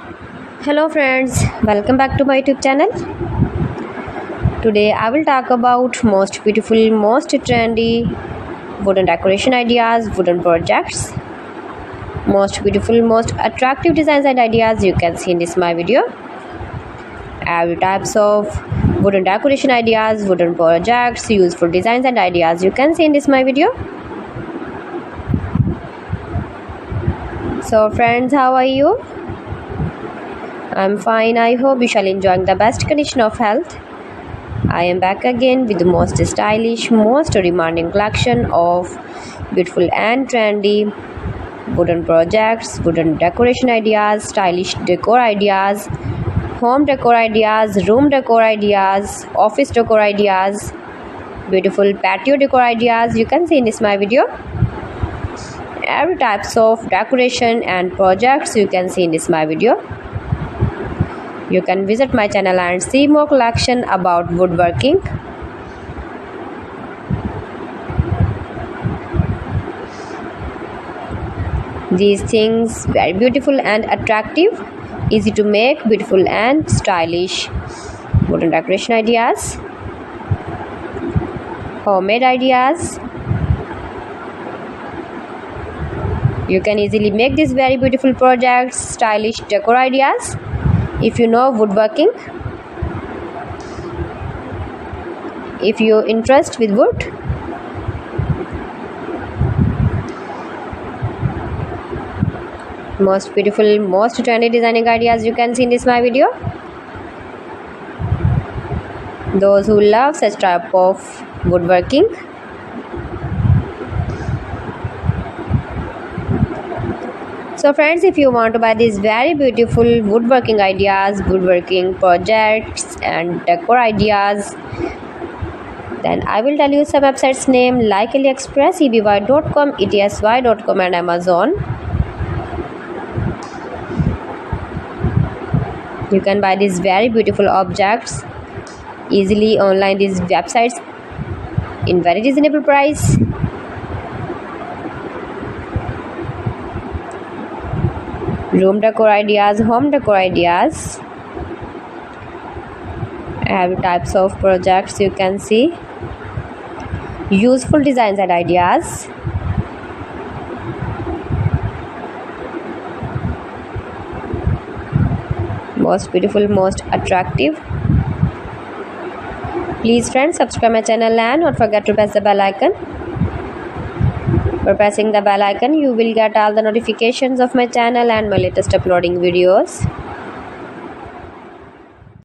Hello friends, welcome back to my YouTube channel. Today I will talk about most beautiful, most trendy wooden decoration ideas, wooden projects, most beautiful, most attractive designs and ideas you can see in this my video. Every types of wooden decoration ideas, wooden projects, useful designs and ideas you can see in this my video. So friends, how are you? I'm fine. I hope you shall enjoying the best condition of health. I am back again with the most stylish, most demanding collection of beautiful and trendy wooden projects, wooden decoration ideas, stylish decor ideas, home decor ideas, room decor ideas, office decor ideas, beautiful patio decor ideas you can see in this my video. Every types of decoration and projects you can see in this my video. You can visit my channel and see more collection about woodworking. These things very beautiful and attractive, easy to make, beautiful and stylish wooden decoration ideas, homemade ideas. You can easily make these very beautiful projects, stylish decor ideas. If you know woodworking, if you interest with wood, most beautiful, most trendy designing ideas you can see in this my video. Those who love such type of woodworking, so friends, if you want to buy these very beautiful woodworking ideas, woodworking projects and decor ideas, then I will tell you some websites name like AliExpress, eby.com, etsy.com and Amazon. You can buy these very beautiful objects easily online, these websites in very reasonable price. Room decor ideas, home decor ideas, every types of projects you can see, useful designs and ideas, most beautiful, most attractive. Please friends, subscribe my channel and don't forget to press the bell icon. For pressing the bell icon, you will get all the notifications of my channel and my latest uploading videos.